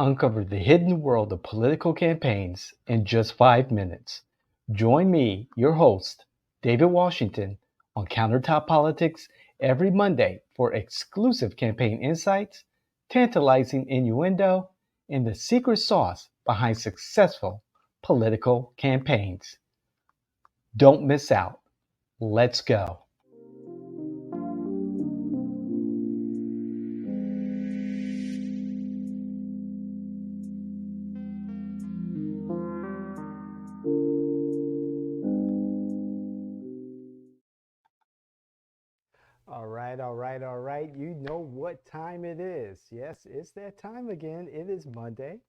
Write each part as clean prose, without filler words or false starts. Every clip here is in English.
Uncover the hidden world of political campaigns in just 5 minutes. Join me, your host, David Washington, on Countertop Politics every Monday for exclusive campaign insights, tantalizing innuendo, and the secret sauce behind successful political campaigns. Don't miss out. Let's go. All right. You know what time it is. Yes, it's that time again. It is Monday,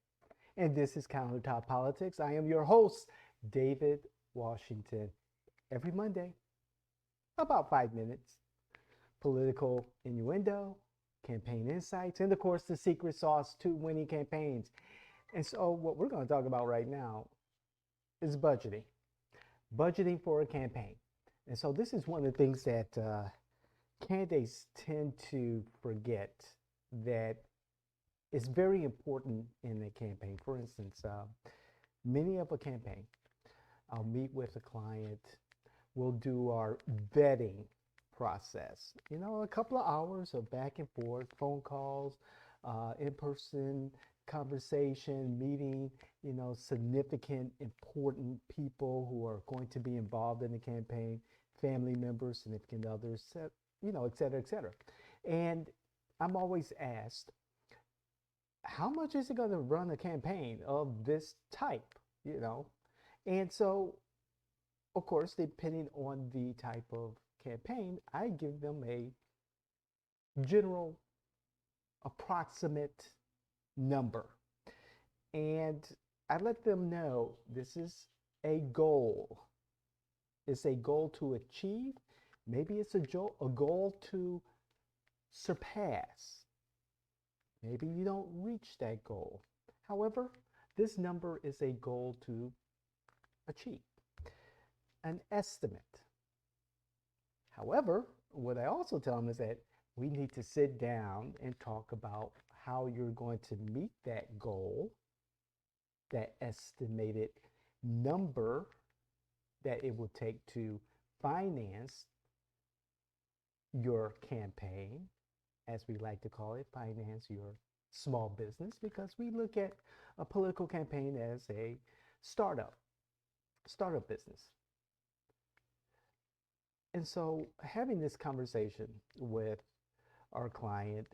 and this is Countertop Politics. I am your host, David Washington. Every Monday, about 5 minutes, political innuendo, campaign insights, and of course, the secret sauce to winning campaigns. And so, what we're going to talk about right now is budgeting for a campaign. And so, this is one of the things that candidates tend to forget that is very important in a campaign. For instance, many of a campaign, I'll meet with a client, we'll do our vetting process. You know, a couple of hours of back and forth, phone calls, in-person conversation, meeting, significant, important people who are going to be involved in the campaign, family members, significant others, et cetera, et cetera. And I'm always asked, how much is it going to run a campaign of this type, And so, of course, depending on the type of campaign, I give them a general approximate number. And I let them know this is a goal. It's a goal to achieve. Maybe it's a goal to surpass. Maybe you don't reach that goal. However, this number is a goal to achieve, an estimate. However, what I also tell them is that we need to sit down and talk about how you're going to meet that goal, that estimated number that it will take to finance your campaign, as we like to call it, finance your small business, because we look at a political campaign as a startup business. And so having this conversation with our client,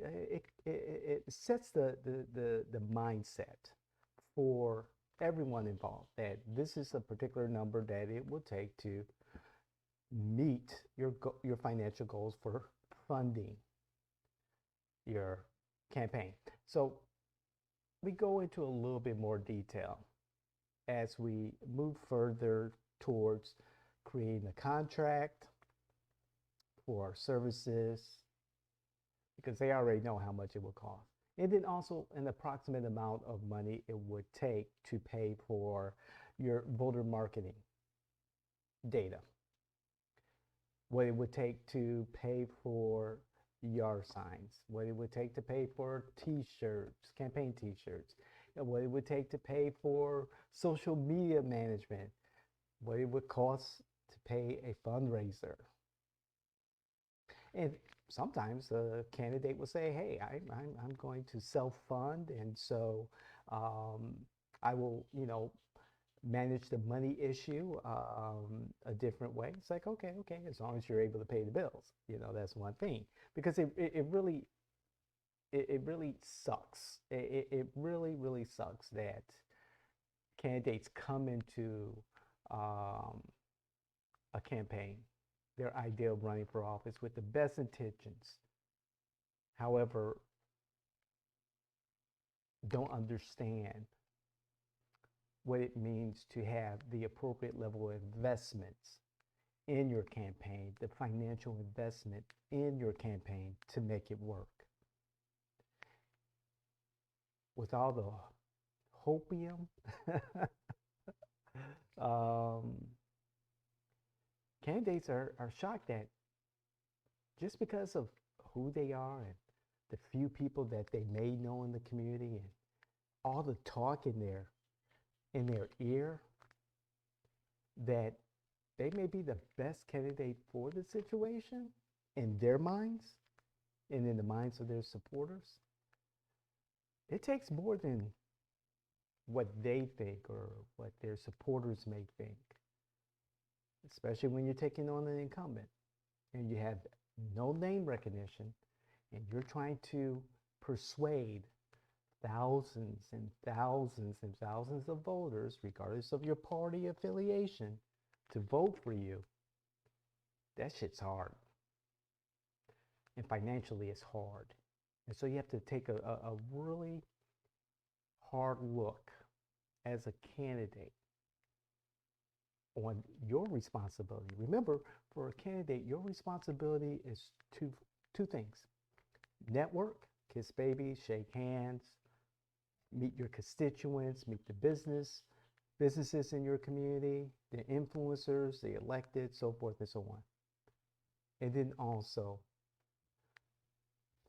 it sets the mindset for everyone involved that this is a particular number that it will take to meet your financial goals for funding your campaign. So we go into a little bit more detail as we move further towards creating a contract for our services, because they already know how much it will cost. And then also an approximate amount of money it would take to pay for your voter marketing data, what it would take to pay for yard signs, what it would take to pay for t-shirts, campaign t-shirts, what it would take to pay for social media management, what it would cost to pay a fundraiser. And sometimes the candidate will say, hey, I'm going to self-fund, and so I will, manage the money issue a different way. It's like, okay, as long as you're able to pay the bills, that's one thing. Because it really sucks. It really sucks that candidates come into a campaign, their idea of running for office, with the best intentions. However, don't understand what it means to have the appropriate level of investments in your campaign, the financial investment in your campaign to make it work. With all the hopium, candidates are shocked that just because of who they are and the few people that they may know in the community and all the talk in their ear that they may be the best candidate for the situation in their minds and in the minds of their supporters. It takes more than what they think or what their supporters may think, especially when you're taking on an incumbent and you have no name recognition and you're trying to persuade thousands and thousands and thousands of voters, regardless of your party affiliation, to vote for you. That shit's hard. And financially, it's hard. And so you have to take a really hard look as a candidate on your responsibility. Remember, for a candidate, your responsibility is two things. Network, kiss babies, shake hands, meet your constituents, meet the businesses in your community, the influencers, the elected, so forth and so on. And then also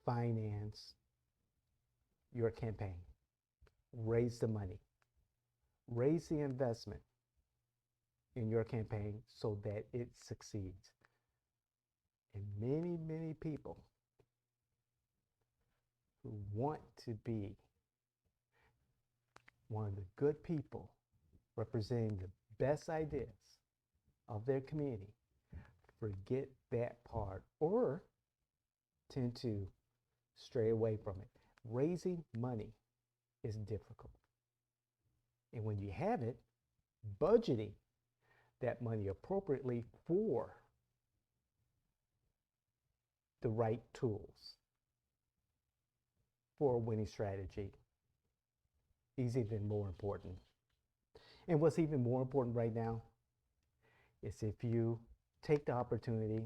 finance your campaign. Raise the money. Raise the investment in your campaign so that it succeeds. And many, many people who want to be one of the good people representing the best ideas of their community forget that part or tend to stray away from it. Raising money is difficult. And when you have it, budgeting that money appropriately for the right tools for a winning strategy is even more important. And what's even more important right now is if you take the opportunity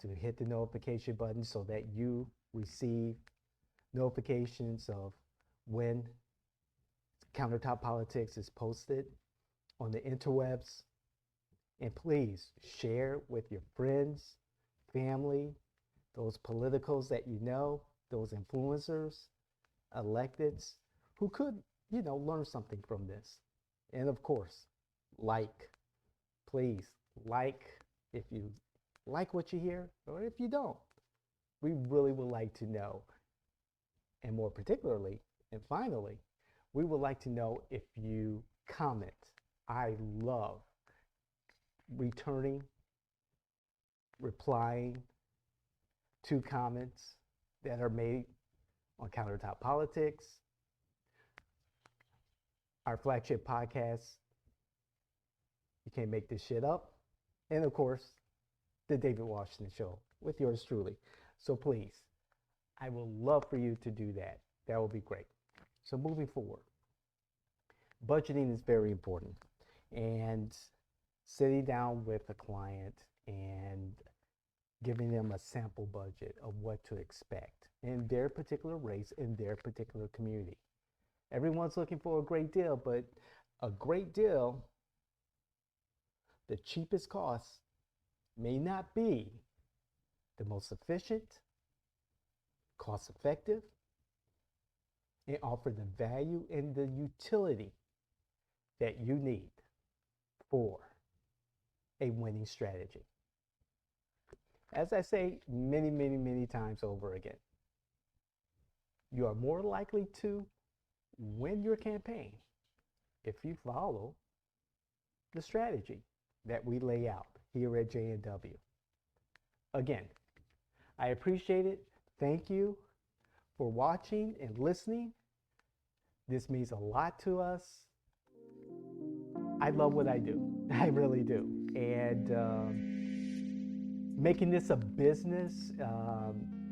to hit the notification button so that you receive notifications of when Countertop Politics is posted on the interwebs. And please share with your friends, family, those politicals that you know, those influencers, electeds who could, learn something from this. And of course, please like if you like what you hear, or if you don't. We really would like to know. And more particularly, and finally, we would like to know if you comment. I love replying to comments that are made on Countertop Politics, our flagship podcast, You Can't Make This Shit Up, and of course, The David Washington Show with yours truly. So please, I will love for you to do that. That will be great. So moving forward, budgeting is very important. And sitting down with a client and giving them a sample budget of what to expect in their particular race, in their particular community. Everyone's looking for a great deal, but a great deal, the cheapest cost, may not be the most efficient, cost effective, and offer the value and the utility that you need for a winning strategy. As I say many, many, many times over again, you are more likely to win your campaign if you follow the strategy that we lay out here at J&W. Again, I appreciate it. Thank you for watching and listening. This means a lot to us. I love what I do. I really do. And making this a business,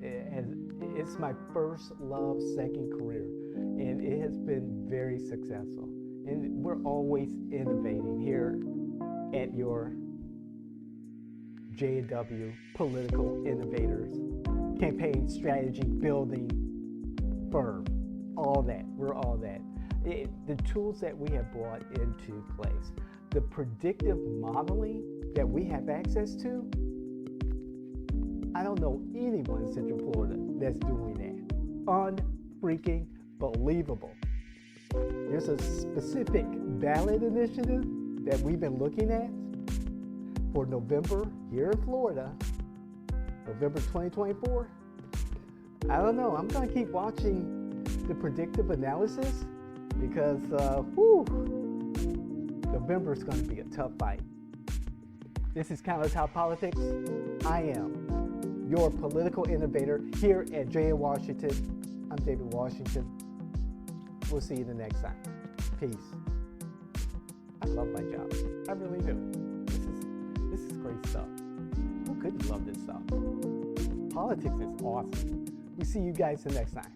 it's my first love, second career. And it has been very successful. And we're always innovating here at your J&W Political Innovators Campaign Strategy Building Firm. All that. We're all that. The tools that we have brought into place, the predictive modeling that we have access to, I don't know anyone in Central Florida that's doing that. Unfreaking believable. There's a specific ballot initiative that we've been looking at for November here in Florida, November 2024. I don't know. I'm going to keep watching the predictive analysis because, November is going to be a tough fight. This is Countertop Politics. I am your political innovator here at J.A. Washington. I'm David Washington. We'll see you the next time. Peace. I love my job. I really do. This is great stuff. Who couldn't love this stuff? Politics is awesome. We see you guys the next time.